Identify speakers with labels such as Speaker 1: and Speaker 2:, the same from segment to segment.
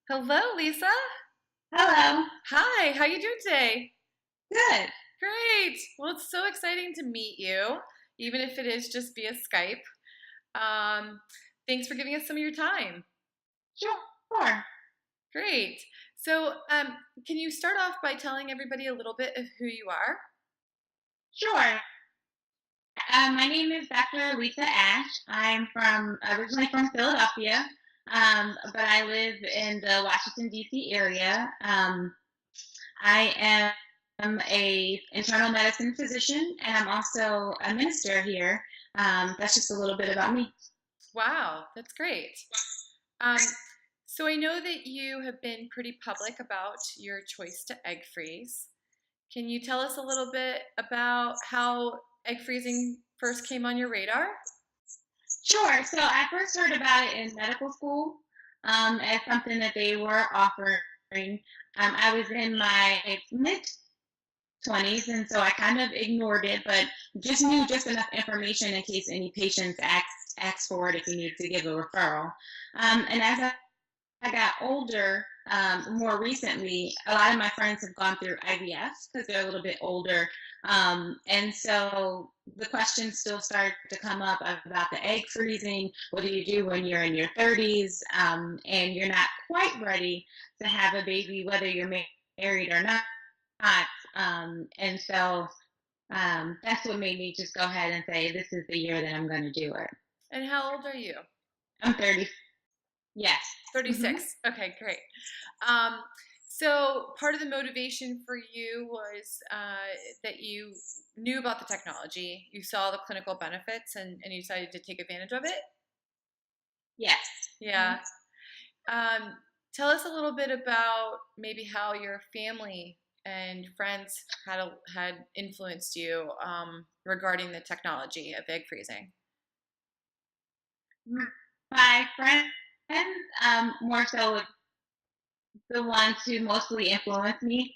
Speaker 1: Hello, Lisa.
Speaker 2: Hello.
Speaker 1: Hi, how you doing today?
Speaker 2: Good.
Speaker 1: Great. Well, it's so exciting to meet you, even if it is just via Skype. Um, Thanks for giving us some of your time.
Speaker 2: Sure.
Speaker 1: Great. So, can you start off by telling everybody a little bit of who you are?
Speaker 2: Sure. My name is Dr. Lisa Ashe. I'm originally from Philadelphia, but I live in the Washington D.C. area. I am a internal medicine physician, and I'm also a minister here. That's just a little bit about me.
Speaker 1: Wow, that's great. Um, so I know that you have been pretty public about your choice to egg freeze. Can you tell us a little bit about how egg freezing first came on your radar?
Speaker 2: Sure. So I first heard about it in medical school as something that they were offering. I was in my mid 20s, and so I kind of ignored it, but just knew just enough information in case any patients asked for it if you need to give a referral. And as I got older, more recently, a lot of my friends have gone through IVF because they're a little bit older. And so the questions still start to come up about the egg freezing. What do you do when you're in your 30s and you're not quite ready to have a baby, whether you're married or not? And so that's what made me just go ahead and say, this is the year that I'm going to do it.
Speaker 1: And how old are you?
Speaker 2: I'm 30. Yes. Mm-hmm.
Speaker 1: 36. Okay, great. Um, so part of the motivation for you was that you knew about the technology, you saw the clinical benefits, and you decided to take advantage of it?
Speaker 2: Yes. Mm-hmm.
Speaker 1: Yeah. Um, Tell us a little bit about maybe how your family and friends had influenced you regarding the technology of egg freezing.
Speaker 2: My friends, more so the ones who mostly influenced me,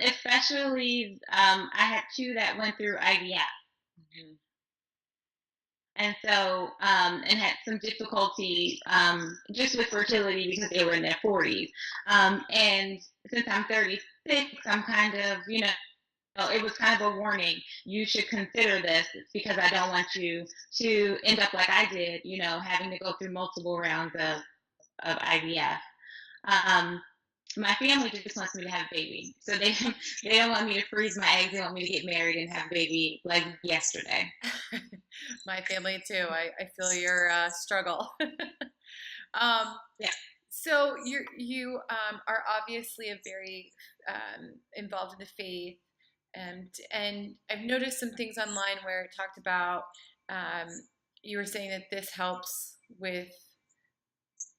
Speaker 2: especially I had two that went through IVF.
Speaker 1: Mhm.
Speaker 2: And so, and had some difficulty just with fertility because they were in their 40s. And since I'm 36, I'm kind of, it was kind of a warning. You should consider this because I don't want you to end up like I did, having to go through multiple rounds of IVF. Um, my family just wants me to have a baby, so they don't want me to freeze my eggs. They want me to get married and have a baby like yesterday.
Speaker 1: My family too. I feel your struggle. um,
Speaker 2: Yeah.
Speaker 1: so you are obviously a very involved in the faith, and I've noticed some things online where it talked about um, you were saying that this helps with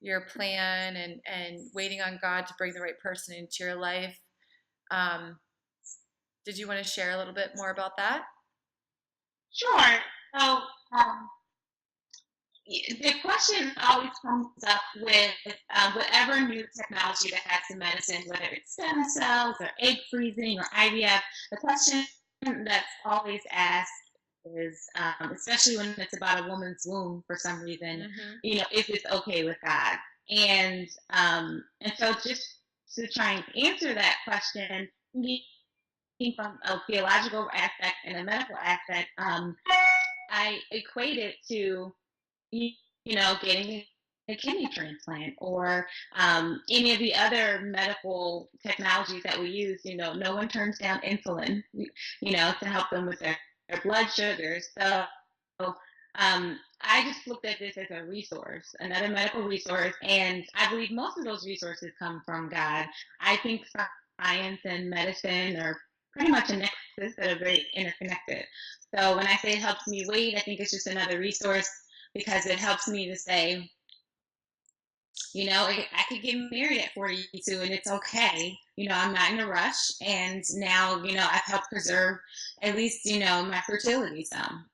Speaker 1: your plan and waiting on God to bring the right person into your life. Um, did you want to share a little bit more about that?
Speaker 2: Sure. So um, the question always comes up with whatever new technology that has to medicine, whether it's stem cells or egg freezing or IVF. The question that's always asked is, especially when it's about a woman's womb for some reason,
Speaker 1: Hmm.
Speaker 2: if it's okay with God. And so just to try and answer that question from a theological aspect and a medical aspect, I equate it to getting a kidney transplant or any of the other medical technologies that we use. No one turns down insulin, to help them with their blood sugars. So I just looked at this as a resource, another medical resource, and I believe most of those resources come from God. I think science and medicine are pretty much a nexus that are very interconnected. So when I say it helps me wait, I think it's just another resource because it helps me to say, I could get married at 42 and it's okay. I'm not in a rush. And now, I've helped preserve at least, my fertility some.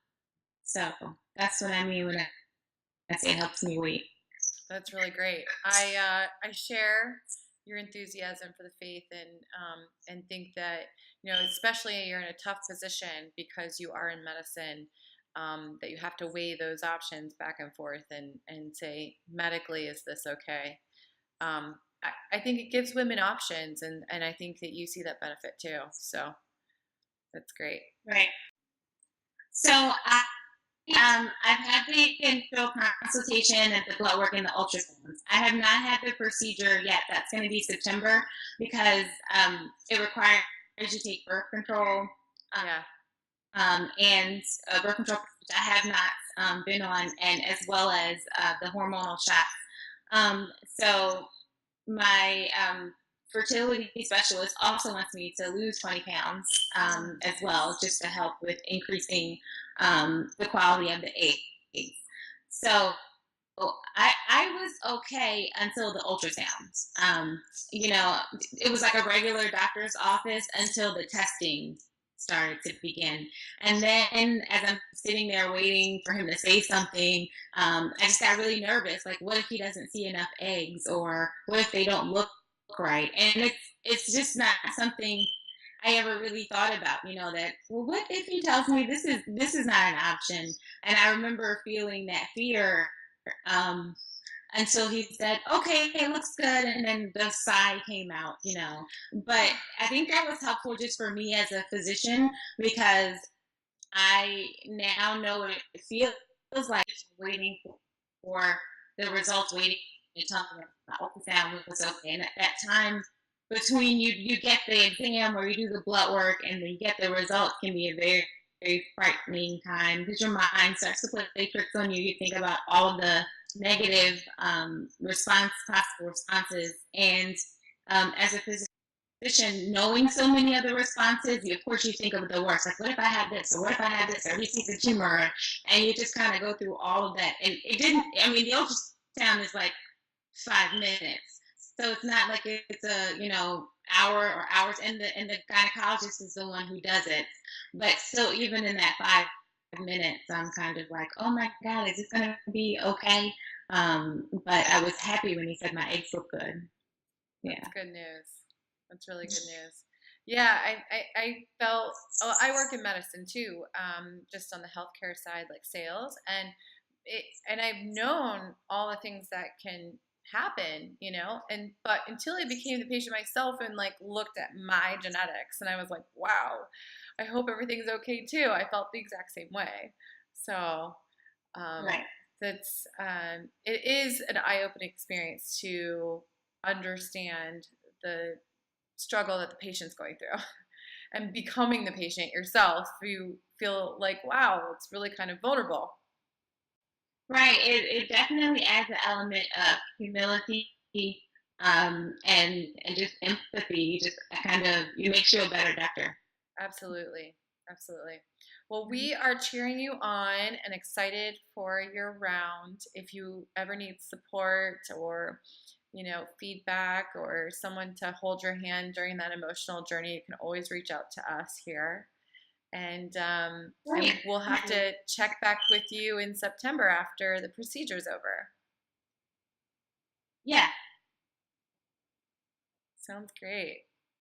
Speaker 2: So that's what I mean when I say it helps me wait.
Speaker 1: That's really great. I share your enthusiasm for the faith and think that especially you're in a tough position because you are in medicine, that you have to weigh those options back and forth and say medically, is this okay? I think it gives women options, and I think that you see that benefit too. So that's great.
Speaker 2: Right. So I've had the intro consultation and the blood work and the ultrasounds. I have not had the procedure yet. That's going to be September because it requires you to take birth control.
Speaker 1: Yeah.
Speaker 2: And birth control, which I have not been on, and as well as the hormonal shots. So my fertility specialist also wants me to lose 20 pounds as well, just to help with increasing the quality of the eggs. So I was okay until the ultrasounds. It was like a regular doctor's office until the testing started to begin. And then as I'm sitting there waiting for him to say something, I just got really nervous. Like, what if he doesn't see enough eggs, or what if they don't look right? And it's just not something I ever really thought about. That, well, what if he tells me this is not an option? And I remember feeling that fear until he said, okay, it looks good. And then the sigh came out. But I think that was helpful just for me as a physician, because I now know what it feels like, waiting for the results, waiting to tell me that the ultrasound was okay. And at that time, between you get the exam or you do the blood work and then you get the results, can be a very, very frightening time, because your mind starts to play tricks on you. You think about all of the negative possible responses. And as a physician, knowing so many other responses, of course you think of the worst. Like, what if I had this? Or what if I had this? Or he sees a tumor? And you just kind of go through all of that. And it didn't, I mean, the ultrasound is like 5 minutes. So it's not like it's a hour or hours, and the gynecologist is the one who does it. But still, even in that 5 minutes, I'm kind of like, oh my God, is this gonna be okay? But I was happy when he said my eggs look good. Yeah.
Speaker 1: That's good news. That's really good news. Yeah, I felt, oh, I work in medicine too, just on the healthcare side, like sales, and I've known all the things that can happen, but until I became the patient myself and like looked at my genetics, and I was like, wow, I hope everything's okay too. I felt the exact same way. So,
Speaker 2: Right.
Speaker 1: that's it is an eye-opening experience to understand the struggle that the patient's going through and becoming the patient yourself. You feel like, wow, it's really kind of vulnerable.
Speaker 2: Right. It definitely adds an element of humility, and just empathy. You just kind of you makes you a better doctor.
Speaker 1: Absolutely. Absolutely. Well, we are cheering you on and excited for your round. If you ever need support or, feedback or someone to hold your hand during that emotional journey, you can always reach out to us here. And
Speaker 2: Right.
Speaker 1: we'll have to check back with you in September after the procedure's over.
Speaker 2: Yeah.
Speaker 1: Sounds great.